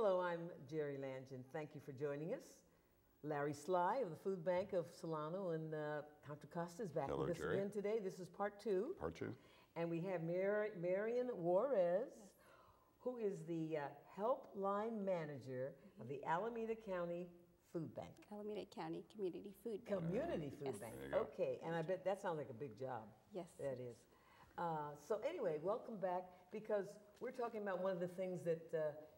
Hello, I'm Jerry Lange, and thank you for joining us. Larry Sly of the Food Bank of Solano and Contra Costa is back Hello, with us Jerry. again today. This is part two. Part two. And we have Marion Juarez, who is the helpline manager of the Alameda County Food Bank. Alameda County Community Food Bank. Community Food Yes. Bank. There you go. Okay, and I bet that sounds like a big job. Yes. That is. So anyway, welcome back, because we're talking about one of the things that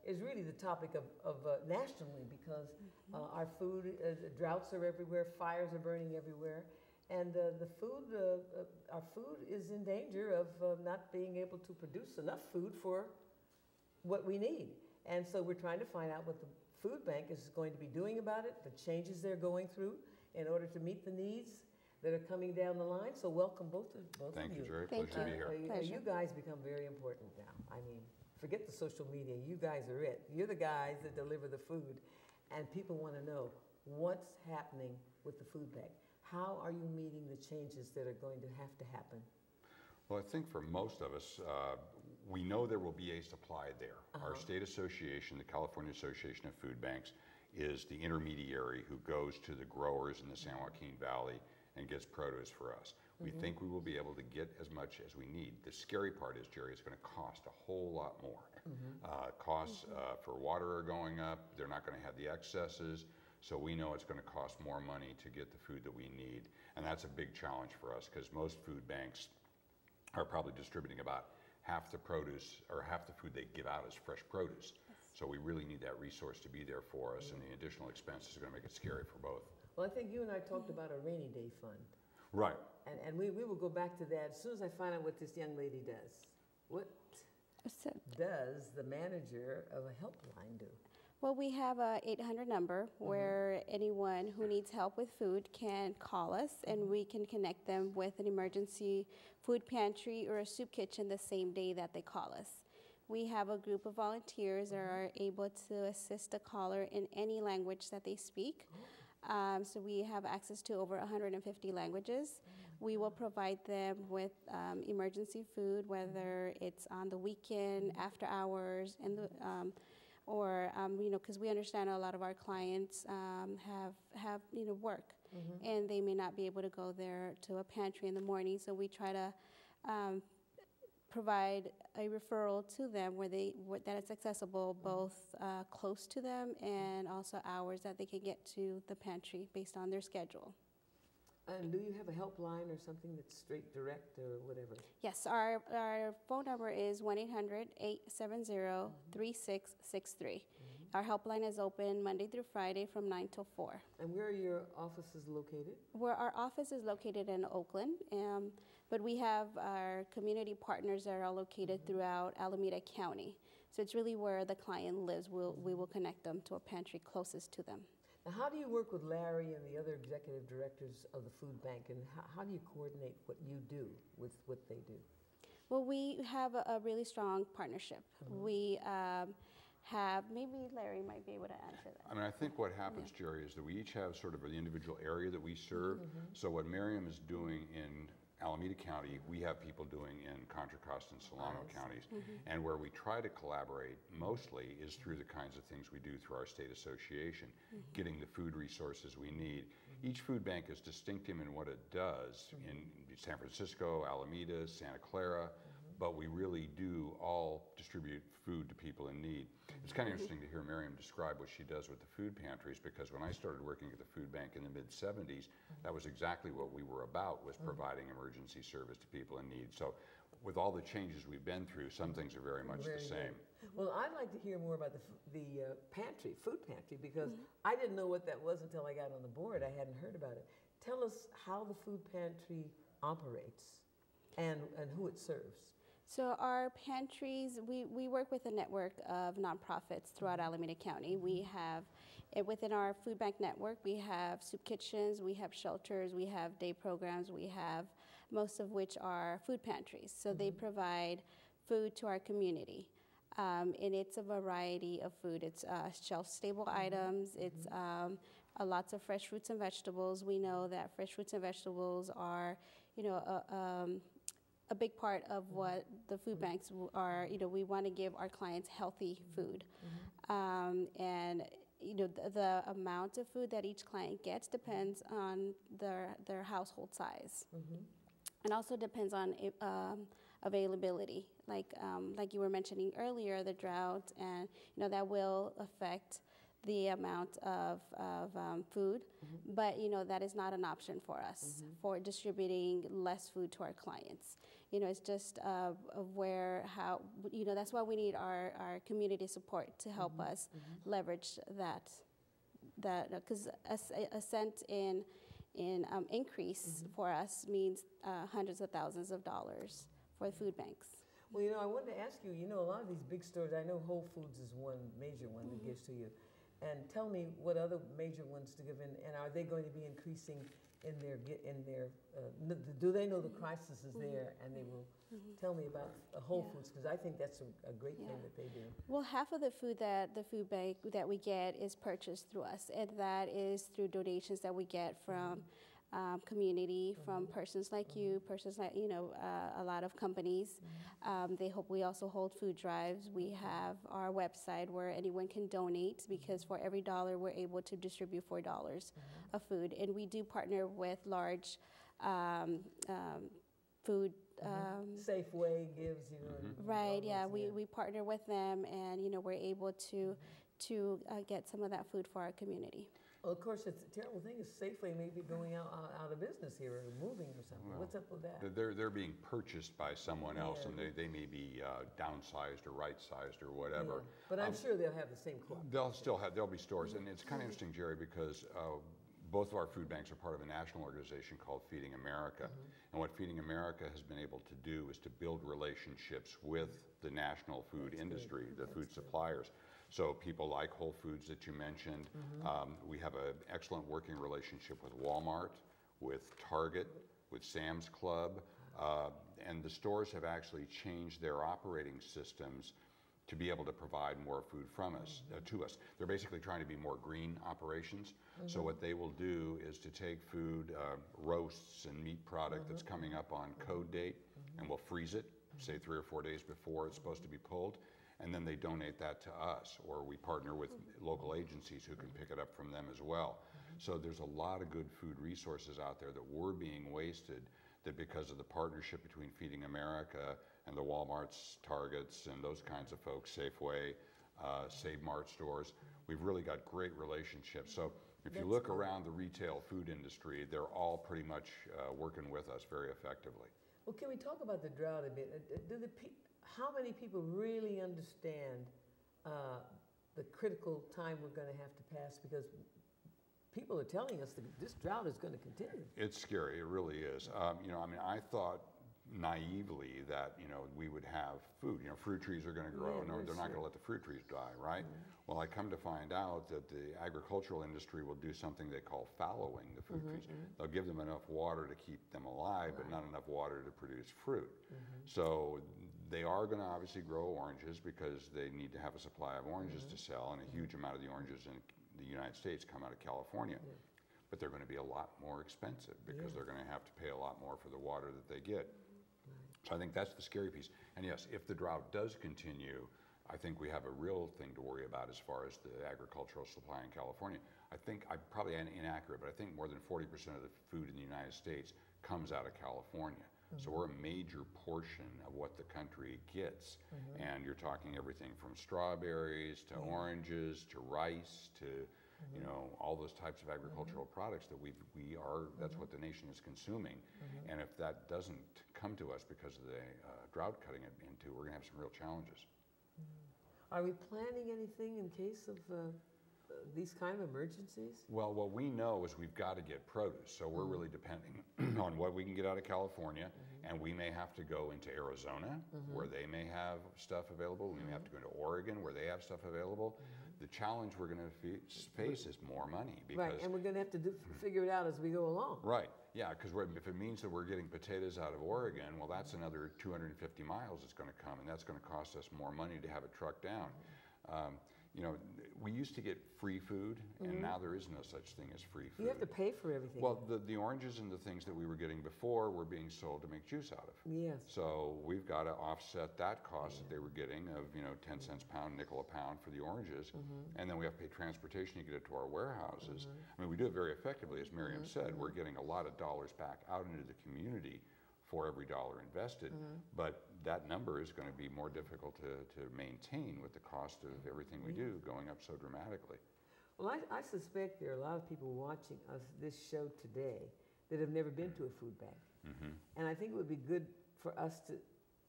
is really the topic of nationally, because our food, droughts are everywhere, fires are burning everywhere, and our food is in danger of not being able to produce enough food for what we need. And so we're trying to find out what the food bank is going to be doing about it, the changes they're going through in order to meet the needs that are coming down the line. So welcome both of you. Thank you, Jerry. Thank Pleasure to be you. here. You guys become very important now. I mean, forget the social media. You guys are it. You're the guys that deliver the food. And people want to know what's happening with the food bank. How are you meeting the changes that are going to have to happen? Well, I think for most of us, we know there will be a supply there. Our state association, the California Association of Food Banks, is the intermediary who goes to the growers in the San Joaquin Valley and gets produce for us. We think we will be able to get as much as we need. The scary part is, Jerry, it's going to cost a whole lot more. Costs for water are going up. They're not going to have the excesses. So we know it's going to cost more money to get the food that we need. And that's a big challenge for us, because most food banks are probably distributing about half the produce or half the food they give out as fresh produce. So we really need that resource to be there for us, and the additional expenses are going to make it scary for both. Well, I think you and I talked about a rainy day fund. Right. And we will go back to that as soon as I find out what this young lady does. What So, does the manager of a helpline do? well, we have a 800 number where anyone who needs help with food can call us, and we can connect them with an emergency food pantry or a soup kitchen the same day that they call us. We have a group of volunteers that are able to assist the caller in any language that they speak. So we have access to over 150 languages. We will provide them with emergency food, whether it's on the weekend, after hours, and because we understand a lot of our clients have work, and they may not be able to go there to a pantry in the morning. So we try to provide a referral to them that it's accessible, both close to them and also hours that they can get to the pantry based on their schedule. And do you have a helpline or something that's straight direct or whatever? Yes, our phone number is 1-800-870-3663. Our helpline is open Monday through Friday from 9 till 4. And where are your offices located? Where our office is located in Oakland, but we have our community partners that are all located throughout Alameda County. So it's really where the client lives. We will connect them to a pantry closest to them. Now, how do you work with Larry and the other executive directors of the food bank, and how do you coordinate what you do with what they do? Well, we have a really strong partnership. We have, maybe Larry might be able to answer that. I mean, I think what happens, Jerry, is that we each have sort of an individual area that we serve. So what Miriam is doing in Alameda County, we have people doing in Contra Costa and Solano counties. And where we try to collaborate mostly is through the kinds of things we do through our state association, getting the food resources we need. Each food bank is distinctive in what it does in San Francisco, Alameda, Santa Clara, but we really do all distribute food to people in need. It's kind of interesting to hear Miriam describe what she does with the food pantries, because when I started working at the food bank in the mid-70s, that was exactly what we were about, was providing emergency service to people in need. So with all the changes we've been through, some things are very much the same. Well, I'd like to hear more about the pantry, food pantry, because I didn't know what that was until I got on the board. I hadn't heard about it. Tell us how the food pantry operates and who it serves. So our pantries, we work with a network of nonprofits throughout Alameda County. We have, within our food bank network, we have soup kitchens, we have shelters, we have day programs, we have most of which are food pantries. So they provide food to our community. And it's a variety of food. It's shelf-stable items. It's lots of fresh fruits and vegetables. We know that fresh fruits and vegetables are, a big part of what the food banks are. We want to give our clients healthy food. And the amount of food that each client gets depends on their household size. And also depends on availability. Like you were mentioning earlier, the drought, and that will affect the amount of food, but that is not an option for us for distributing less food to our clients. It's just that's why we need our community support to help us leverage that because a cent in increase for us means hundreds of thousands of dollars for the food banks. Well, I wanted to ask you, a lot of these big stores, I know Whole Foods is one major one that gives to you. And tell me what other major ones to give in, and are they going to be increasing in their, do they know the crisis is there, and they will tell me about Whole Foods, because I think that's a great thing that they do. Well, half of the food that the food bank that we get is purchased through us, and that is through donations that we get from community, from persons like you, persons like, a lot of companies. We also hold food drives. We have our website where anyone can donate, because for every $1, we're able to distribute $4 of food. And we do partner with large food. Safeway gives, Right, yeah, we partner with them, and, we're able to get some of that food for our community. Well, of course, it's a terrible thing is Safeway may be going out of business here, or moving or something. Well, what's up with that? They're being purchased by someone else, and they may be downsized or right-sized or whatever. But I'm sure they'll have the same quality. There'll be stores, and it's kind of interesting, Jerry, because both of our food banks are part of a national organization called Feeding America. And what Feeding America has been able to do is to build relationships with the national food industry, the food suppliers. So people like Whole Foods that you mentioned. We have an excellent working relationship with Walmart, with Target, with Sam's Club, and the stores have actually changed their operating systems to be able to provide more food from us, to us. They're basically trying to be more green operations. So what they will do is to take food, roasts and meat product that's coming up on code date, and we'll freeze it, say 3 or 4 days before it's supposed to be pulled, and then they donate that to us, or we partner with local agencies who can pick it up from them as well. So there's a lot of good food resources out there that were being wasted, that because of the partnership between Feeding America and the Walmarts, Targets, and those kinds of folks, Safeway, Save Mart stores, we've really got great relationships. So if you look around the retail food industry, they're all pretty much working with us very effectively. Well, can we talk about the drought a bit? How many people really understand the critical time we're going to have to pass? Because people are telling us that this drought is going to continue. It's scary. It really is. I thought naively that we would have food. Fruit trees are going to grow. No, they're not going to let the fruit trees die, right? Well, I come to find out that the agricultural industry will do something they call fallowing the fruit trees. They'll give them enough water to keep them alive, but not enough water to produce fruit. So they are going to obviously grow oranges because they need to have a supply of oranges to sell, and a huge amount of the oranges in the United States come out of California. But they're going to be a lot more expensive because they're going to have to pay a lot more for the water that they get. So I think that's the scary piece. And yes, if the drought does continue, I think we have a real thing to worry about as far as the agricultural supply in California. I think, I'm probably inaccurate, but I think more than 40% of the food in the United States comes out of California. So we're a major portion of what the country gets. And you're talking everything from strawberries to oranges to rice to all those types of agricultural products that that's what the nation is consuming. And if that doesn't come to us because of the drought cutting it into, we're going to have some real challenges. Are we planning anything in case of these kind of emergencies? Well, what we know is we've got to get produce, so we're really depending on what we can get out of California, and we may have to go into Arizona, where they may have stuff available. We may have to go into Oregon, where they have stuff available. The challenge we're going to face is more money. Right, and we're going to have to figure it out as we go along. Right, yeah, because if it means that we're getting potatoes out of Oregon, well, that's another 250 miles it's going to come, and that's going to cost us more money to have it trucked down. you know, we used to get free food, and now there is no such thing as free food. You have to pay for everything. Well, the oranges and the things that we were getting before were being sold to make juice out of. Yes. So we've got to offset that cost that they were getting of, you know, 10 cents a pound, nickel a pound for the oranges, and then we have to pay transportation to get it to our warehouses. I mean, we do it very effectively, as Miriam said. We're getting a lot of dollars back out into the community for every dollar invested, but that number is going to be more difficult to maintain with the cost of everything we do going up so dramatically. Well, I suspect there are a lot of people watching us this show today that have never been to a food bank. And I think it would be good for us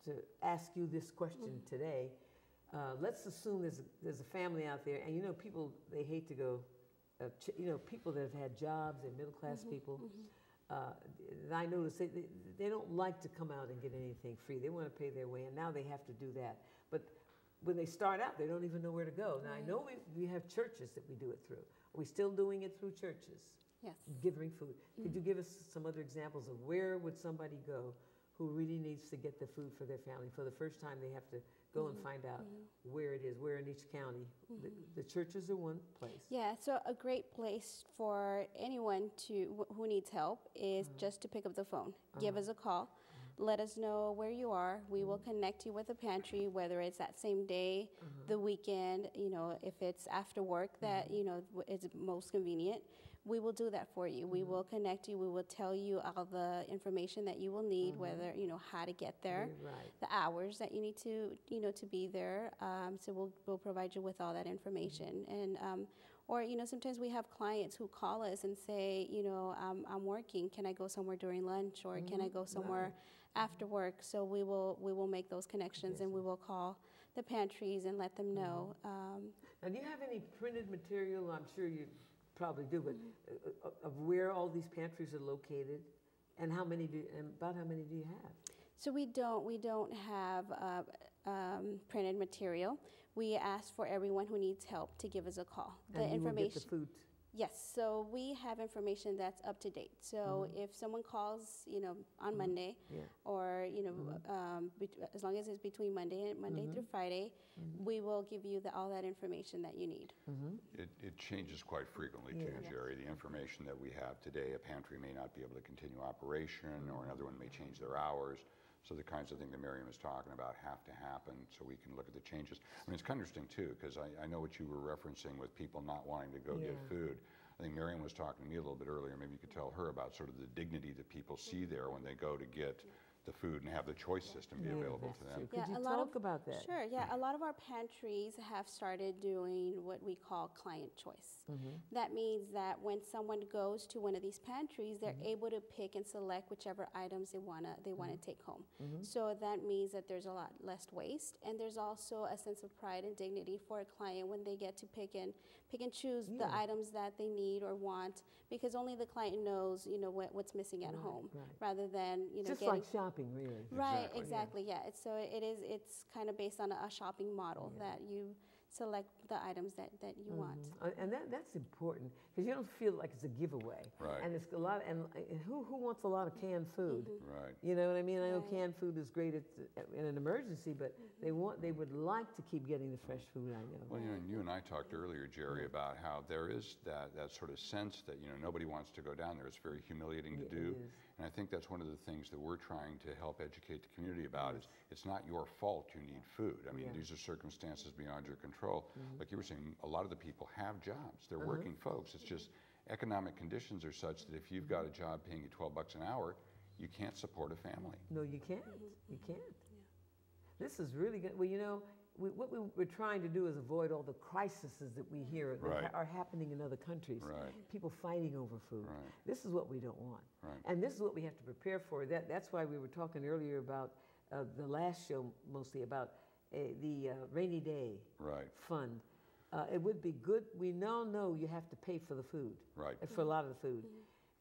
to ask you this question today. Let's assume there's a family out there, and you know, people, they hate to go, you know, people that have had jobs, they're middle-class people. I notice they don't like to come out and get anything free. They want to pay their way, and now they have to do that. But when they start out, they don't even know where to go. Now, I know we have churches that we do it through. Are we still doing it through churches? Yes. Giving food. Could you give us some other examples of where would somebody go who really needs to get the food for their family? For the first time, they have to go and find out where it is, where in each county. The churches are one place. Yeah, so a great place for anyone who needs help is just to pick up the phone. Give us a call. Let us know where you are. We will connect you with a pantry, whether it's that same day, the weekend, you know, if it's after work that, you know, is most convenient. We will do that for you. We will connect you. We will tell you all the information that you will need, whether, you know, how to get there, the hours that you need to, you know, to be there. So we'll provide you with all that information. And, or, you know, sometimes we have clients who call us and say, you know, I'm working. Can I go somewhere during lunch, or can I go somewhere after work? So we will make those connections, and we will call the pantries and let them know. Now, do you have any printed material? I'm sure you probably do, but of where all these pantries are located, and about how many do you have? So we don't have printed material. We ask for everyone who needs help to give us a call. The information. Will get the food. Yes, so we have information that's up to date. So if someone calls, you know, on Monday, or, you know, as long as it's between Monday through Friday, we will give you all that information that you need. It changes quite frequently too, Jerry. The information that we have today, a pantry may not be able to continue operation, or another one may change their hours. So the kinds of things that Miriam is talking about have to happen, so we can look at the changes. I mean, it's kind of interesting too, because I know what you were referencing with people not wanting to go get food. I think Miriam was talking to me a little bit earlier. Maybe you could tell her about sort of the dignity that people see there when they go to get the food and have the choice system be available to them. Could you talk about that? Sure, yeah. A lot of our pantries have started doing what we call client choice. That means that when someone goes to one of these pantries, they're able to pick and select whichever items they wanna take home. So that means that there's a lot less waste, and there's also a sense of pride and dignity for a client when they get to pick and choose the items that they need or want, because only the client knows, you know, what's missing at home, rather than, you know, just like shopping, really. Right, exactly, yeah. It's kind of based on a shopping model that you select the items that you want. And that's important, because you don't feel like it's a giveaway. Right. And it's a lot, and who wants a lot of canned food? Right. You know what I mean? I know canned food is great in an emergency, but they would like to keep getting the fresh food, I know. Well, you know, you and I talked earlier, Jerry, about how there is that sort of sense that, you know, nobody wants to go down there. It's very humiliating to do. And I think that's one of the things that we're trying to help educate the community about is it's not your fault you need food. I mean, these are circumstances beyond your control. Like you were saying, a lot of the people have jobs. They're working folks. It's just economic conditions are such that if you've got a job paying you $12 an hour, you can't support a family. No, you can't. You can't. This is really good. Well, you know, what we're trying to do is avoid all the crises that we hear that are happening in other countries. People fighting over food. This is what we don't want. And this is what we have to prepare for. That's why we were talking earlier about the last show, mostly about the rainy day fund. It would be good. We now know you have to pay for the food, for a lot of the food.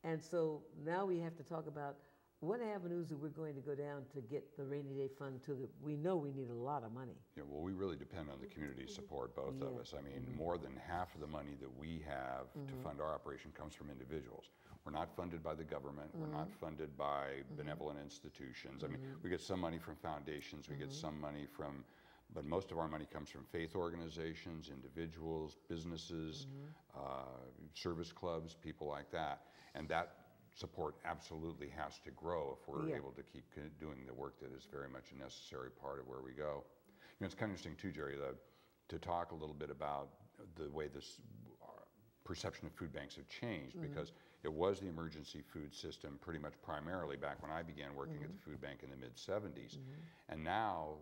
And so now we have to talk about what avenues are we going to go down to get the rainy day fund to we know we need a lot of money. Yeah, well, we really depend on the community support, both of us. I mean, more than half of the money that we have to fund our operation comes from individuals. We're not funded by the government. We're not funded by benevolent institutions. I mean, we get some money from foundations. We get some money from But most of our money comes from faith organizations, individuals, businesses, service clubs, people like that. And that support absolutely has to grow if we're able to keep doing the work that is very much a necessary part of where we go. You know, it's kind of interesting too, Jerry, to talk a little bit about the way this perception of food banks have changed, because it was the emergency food system pretty much primarily back when I began working at the food bank in the mid-70s. And now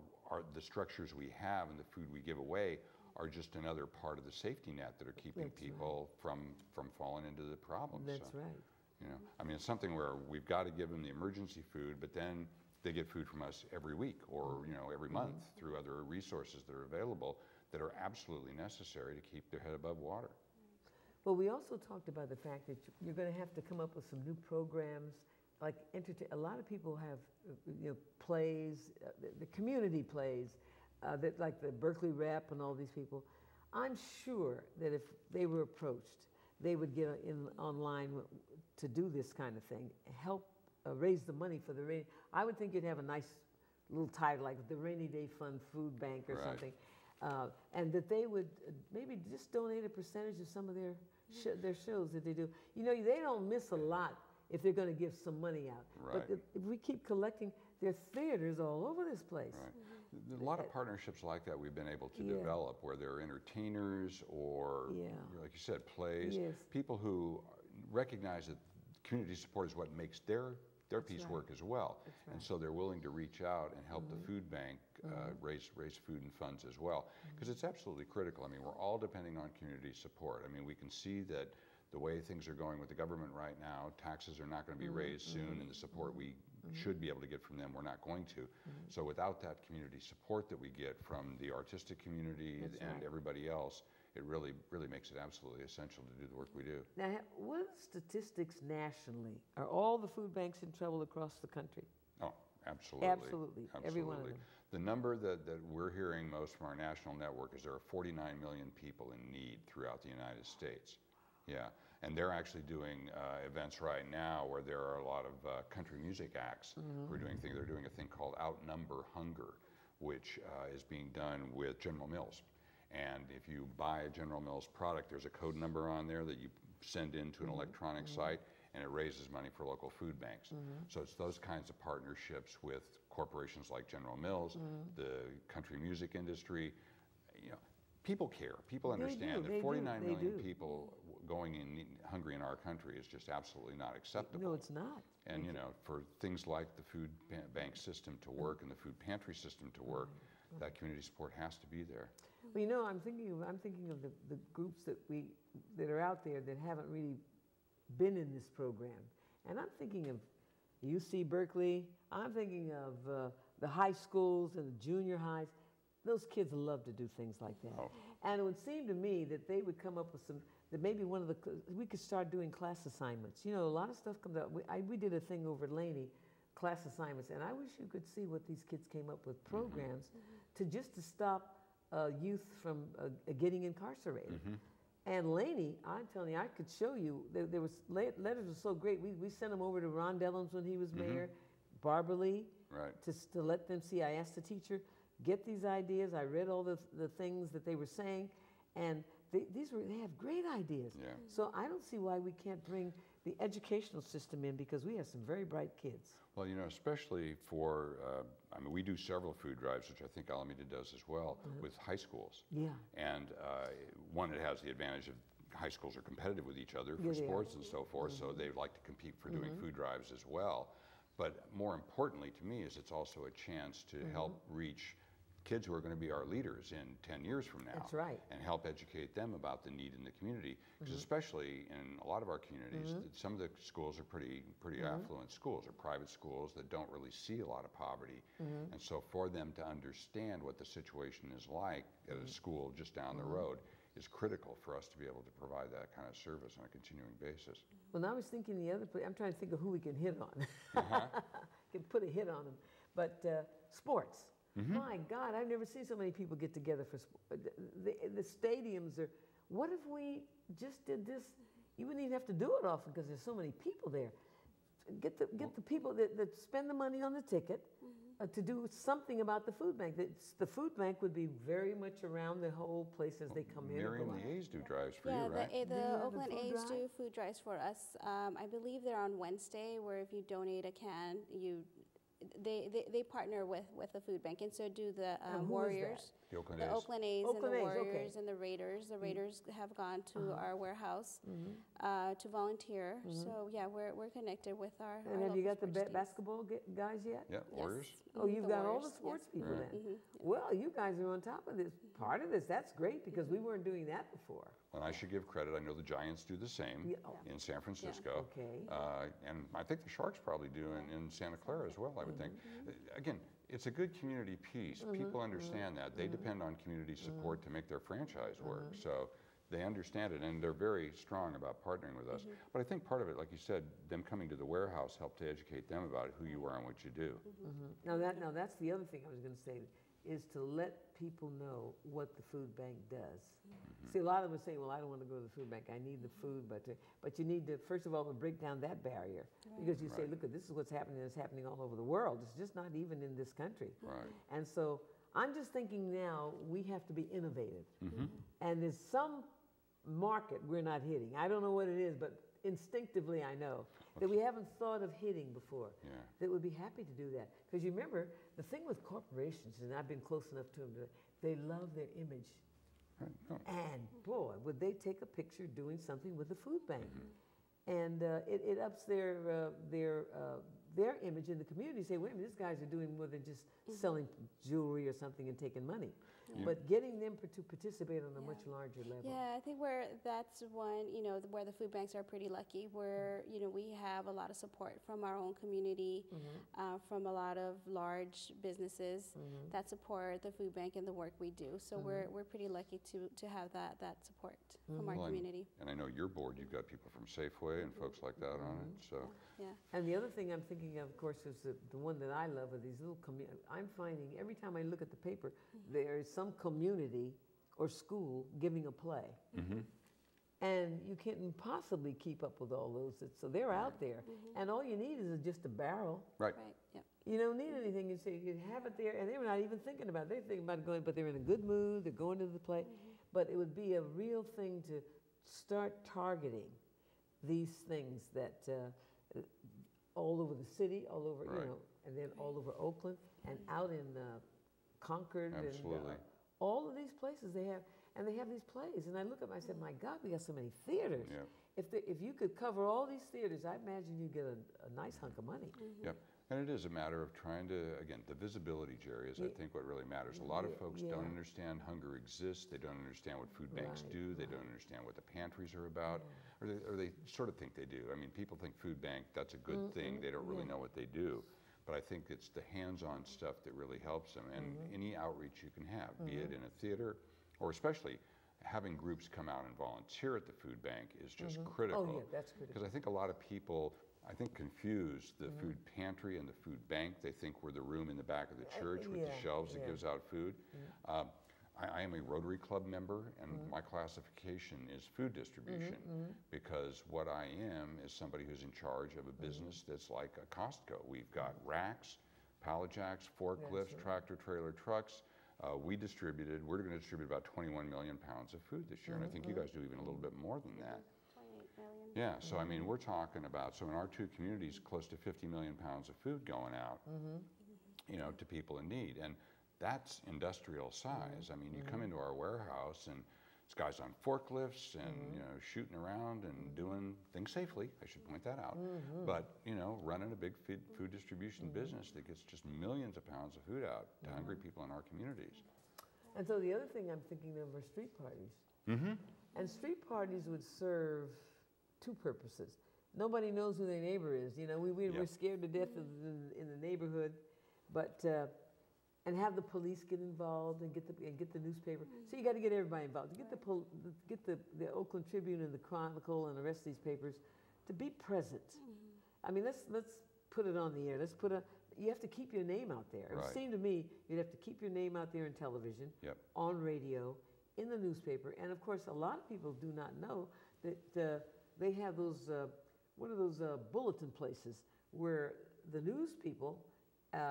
the structures we have and the food we give away are just another part of the safety net that are keeping people from falling into the problems. That's right. You know, I mean, it's something where we've got to give them the emergency food, but then they get food from us every week or, you know, every month through other resources that are available that are absolutely necessary to keep their head above water. Well, we also talked about the fact that you're going to have to come up with some new programs, like a lot of people have, you know, plays, the community plays, that like the Berkeley Rep and all these people. I'm sure that if they were approached, they would get online to do this kind of thing, help raise the money for the rainy. I would think you'd have a nice little title like the Rainy Day Fund Food Bank or something, and that they would maybe just donate a percentage of some of their shows that they do. You know, they don't miss a lot if they're going to give some money out. But if we keep collecting, there are theaters all over this place. A lot of partnerships like that we've been able to develop, where there are entertainers or, like you said, plays, people who recognize that community support is what makes their piece work as well. And so they're willing to reach out and help the food bank raise food and funds as well, because it's absolutely critical. I mean, we're all depending on community support. I mean, we can see that the way things are going with the government right now, taxes are not going to be raised soon, and the support we should be able to get from them, we're not going to. So without that community support that we get from the artistic community and everybody else, it really makes it absolutely essential to do the work we do. Now, what are the statistics nationally? Are all the food banks in trouble across the country? Oh, absolutely. Absolutely. Every one of them. The number that we're hearing most from our national network is there are 49 million people in need throughout the United States. Yeah, and they're actually doing events right now where there are a lot of country music acts who are doing things. They're doing a thing called Outnumber Hunger, which is being done with General Mills. And if you buy a General Mills product, there's a code number on there that you send into an electronic site, and it raises money for local food banks. So it's those kinds of partnerships with corporations like General Mills, the country music industry. You know, people care. People understand that 49 million people going in hungry in our country is just absolutely not acceptable. No, it's not. And you know, for things like the food bank system to work and the food pantry system to work, that community support has to be there. Well, you know, I'm thinking of the groups that are out there that haven't really been in this program, and I'm thinking of UC Berkeley. I'm thinking of the high schools and the junior highs. Those kids love to do things like that. And it would seem to me that they would come up with that maybe we could start doing class assignments. You know, a lot of stuff comes out. We did a thing over at Laney, class assignments, and I wish you could see what these kids came up with, programs to stop youth from getting incarcerated. And Laney, I'm telling you, I could show you, there was, letters were so great. We sent them over to Ron Dellums when he was mayor, Barbara Lee, to let them see. I asked the teacher, get these ideas. I read all the things that they were saying, and they have great ideas. So I don't see why we can't bring the educational system in, because we have some very bright kids. Well, you know, especially for, I mean, we do several food drives, which I think Alameda does as well, with high schools. And one, it has the advantage of high schools are competitive with each other for sports and so forth, so they like to compete for doing food drives as well. But more importantly to me is it's also a chance to help reach kids who are going to be our leaders in 10 years from now. That's right. And help educate them about the need in the community. Because especially in a lot of our communities, some of the schools are pretty affluent schools, or private schools that don't really see a lot of poverty. And so for them to understand what the situation is like at a school just down the road is critical for us to be able to provide that kind of service on a continuing basis. Well, I was thinking I'm trying to think of who we can hit on. Can put a hit on them. But sports. My God, I've never seen so many people get together for sports. The stadiums are, what if we just did this? You wouldn't even have to do it often because there's so many people there. Get the people that spend the money on the ticket, to do something about the food bank. The food bank would be very much around the whole place as they come in. Miriam, the A's do drives for Yeah, you, right? the Oakland A's do food drives for us. I believe they're on Wednesday, where if you donate a can, they partner with the food bank, and so do the Warriors. The Oakland The A's. Oakland A's Oakland and the A's, Warriors okay. and the Raiders. The Raiders have gone to our warehouse to volunteer. So yeah, we're connected with our. And have you got the local sports teams. basketball guys yet? Yeah, Warriors. Oh, you've The got all the Warriors, sports yes. people then. Well, you guys are on top of this. Part of this, that's great, because we weren't doing that before. And I should give credit. I know the Giants do the same Yeah. in San Francisco. Okay. And I think the Sharks probably do in Santa Clara as well, I would think. Again, it's a good community piece. People understand that. They depend on community support to make their franchise work. So they understand it, and they're very strong about partnering with us. But I think part of it, like you said, them coming to the warehouse helped to educate them about who you are and what you do. Now that's the other thing I was going to say, is to let people know what the food bank does. See, a lot of them say, well, I don't want to go to the food bank. I need the food, but you need to, first of all, to break down that barrier. Because you say, look, this is what's happening. It's happening all over the world. It's just not even in this country. Right. And so I'm just thinking now we have to be innovative. And there's some market we're not hitting. I don't know what it is, but instinctively I know that we haven't thought of hitting before. That would be happy to do that. Because you remember, the thing with corporations, and I've been close enough to them, they love their image. And boy, would they take a picture doing something with the food bank. And it ups their image in the community. Say, wait a minute, these guys are doing more than just selling jewelry or something and taking money. But getting them to participate on a much larger level. Yeah, I think that's one, where the food banks are pretty lucky, where, we have a lot of support from our own community, from a lot of large businesses that support the food bank and the work we do. So we're pretty lucky to have that support from our community. And I know your board, you've got people from Safeway and folks like that on it. So. Yeah. And the other thing I'm thinking of course, is the one that I love are these little I'm finding every time I look at the paper, there is some community or school giving a play. And you can't possibly keep up with all those. So they're out there. And all you need is just a barrel. Right. Yep. You don't need anything. You say you have it there, and they're not even thinking about it. They're thinking about going, but they're in a good mood. They're going to the play. But it would be a real thing to start targeting these things that all over the city, all over, and then all over Oakland and out in Concord. Absolutely. And all of these places they have these plays. And I look at them, I said, my God, we got so many theaters. If you could cover all these theaters, I imagine you'd get a nice hunk of money. Yep. And it is a matter of trying to, again, the visibility, Jerry, is I think what really matters. A lot of folks don't understand hunger exists. They don't understand what food banks do. They don't understand what the pantries are about. Or they sort of think they do. I mean, people think food bank, that's a good thing. They don't really know what they do. But I think it's the hands-on stuff that really helps them. And any outreach you can have, be it in a theater, or especially having groups come out and volunteer at the food bank is just critical. Oh, yeah, that's critical. Because I think a lot of people, confuse the food pantry and the food bank. They think we're the room in the back of the church with the shelves that gives out food. I am a Rotary Club member, and my classification is food distribution because what I am is somebody who's in charge of a business that's like a Costco. We've got racks, pallet jacks, forklifts, tractor trailer trucks. We're going to distribute about 21 million pounds of food this year, and I think you guys do even a little bit more than that. 28 million. Yeah, so I mean, we're talking about, so in our two communities, close to 50 million pounds of food going out, to people in need. And that's industrial size. I mean, you come into our warehouse and it's guys on forklifts and, shooting around and doing things safely, I should point that out. But, running a big food distribution business that gets just millions of pounds of food out to hungry people in our communities. And so the other thing I'm thinking of are street parties. And street parties would serve two purposes. Nobody knows who their neighbor is. We're scared to death in the neighborhood, but and have the police get involved and get the newspaper. So you got to get everybody involved. Get the Oakland Tribune and the Chronicle and the rest of these papers to be present. I mean, let's put it on the air. You have to keep your name out there. Right. It seemed to me you'd have to keep your name out there in television, on radio, in the newspaper, and of course, a lot of people do not know that they have those bulletin places where the news people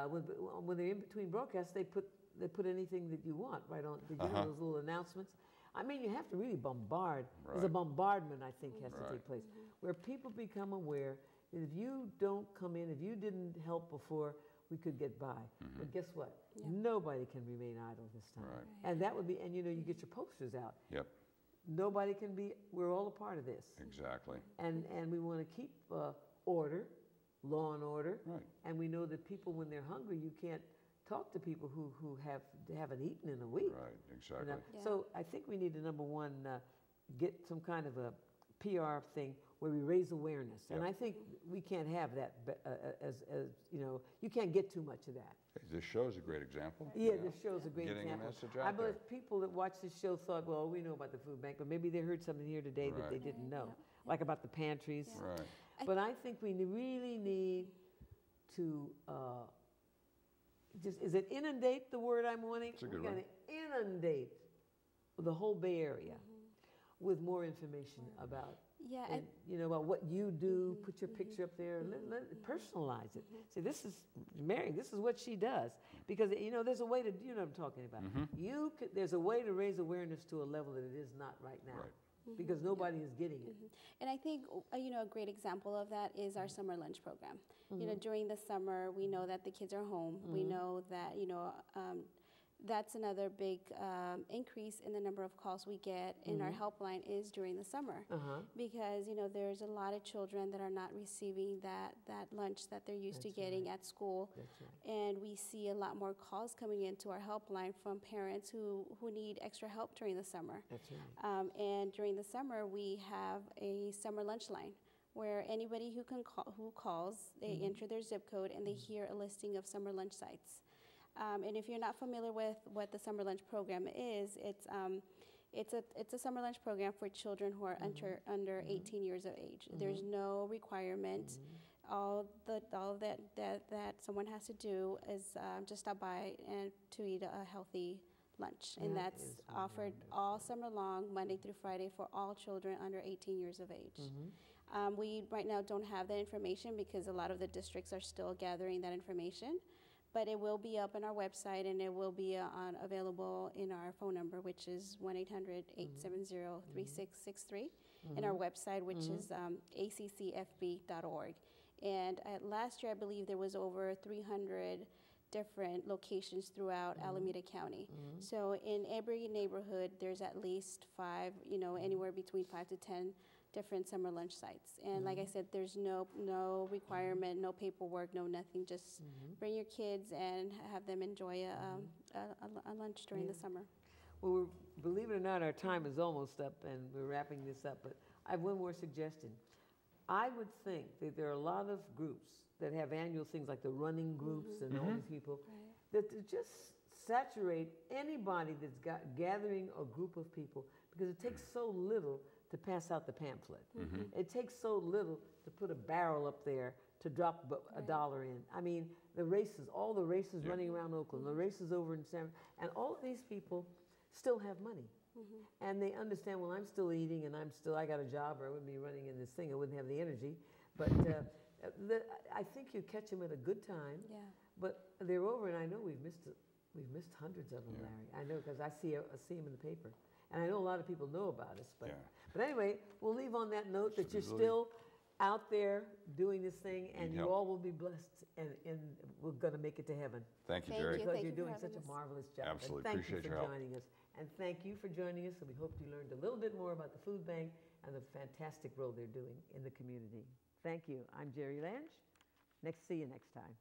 when they're in between broadcasts, they put anything that you want right on. You know, those little announcements. I mean, you have to really bombard. There's a bombardment, I think, has to take place, where people become aware that if you don't come in, if you didn't help before, we could get by. But guess what? Nobody can remain idle this time. And that would be, and you know, you get your posters out. Nobody can be, we're all a part of this. Exactly. And we want to keep order, law and order. And we know that people, when they're hungry, you can't talk to people who haven't eaten in a week. Exactly. You know? So I think we need to, number one, get some kind of a PR thing where we raise awareness. And I think we can't have that as you know, you can't get too much of that. This show is a great example. Yeah, this show is a great Getting example. a message out I believe people that watch this show thought, well, we know about the food bank, but maybe they heard something here today that they didn't know, like about the pantries. But I think we really need to just, is it inundate the word I'm wanting? It's a good We're one. going to inundate the whole Bay Area with more information about, and, you know, about what you do. Put your picture up there, personalize it. Say, this is Mary, this is what she does. Because, you know, there's a way to, you know what I'm talking about. There's a way to raise awareness to a level that it is not right now. Because nobody is getting it. And I think, you know, a great example of that is our summer lunch program. You know, during the summer, we know that the kids are home. We know that, you know, that's another big increase in the number of calls we get in our helpline is during the summer. Because, you know, there's a lot of children that are not receiving that lunch that they're used to getting at school. And we see a lot more calls coming into our helpline from parents who need extra help during the summer. And during the summer, we have a summer lunch line where anybody who calls, they enter their zip code and they hear a listing of summer lunch sites. And if you're not familiar with what the summer lunch program is, it's a summer lunch program for children who are under 18 years of age. There's no requirement. All that someone has to do is just stop by and to eat a healthy lunch, and that's offered all summer long, Monday through Friday, for all children under 18 years of age. We right now don't have that information because a lot of the districts are still gathering that information. But it will be up on our website, and it will be available in our phone number, which is 1-800-870-3663, and our website, which is accfb.org. And last year, I believe there was over 300 different locations throughout Alameda County. So in every neighborhood, there's at least 5, you know, anywhere between 5 to 10 different summer lunch sites. And like I said, there's no requirement, no paperwork, no nothing. Just bring your kids and have them enjoy a lunch during the summer. Well, believe it or not, our time is almost up, and we're wrapping this up. But I have one more suggestion. I would think that there are a lot of groups that have annual things like the running groups and all these people, that to just saturate anybody that's gathering a group of people, because it takes so little to pass out the pamphlet. It takes so little to put a barrel up there to drop a dollar in. I mean, the races, all the races running around Oakland, the races over in San, and all of these people still have money. And they understand, well, I'm still eating, and I got a job, or I wouldn't be running in this thing, I wouldn't have the energy. But I think you catch them at a good time. But they're over, and I know we've missed hundreds of them, Larry. I know, because I see them in the paper. And I know a lot of people know about us, but anyway, we'll leave on that note that you're still out there doing this thing, and you all will be blessed, and we're going to make it to heaven. Thank you, Jerry. Because you're doing such a marvelous job. Absolutely, and appreciate your Thank help. you for joining us, and thank you for joining us. And we hope you learned a little bit more about the food bank and the fantastic role they're doing in the community. Thank you. I'm Jerry Lange. See you next time.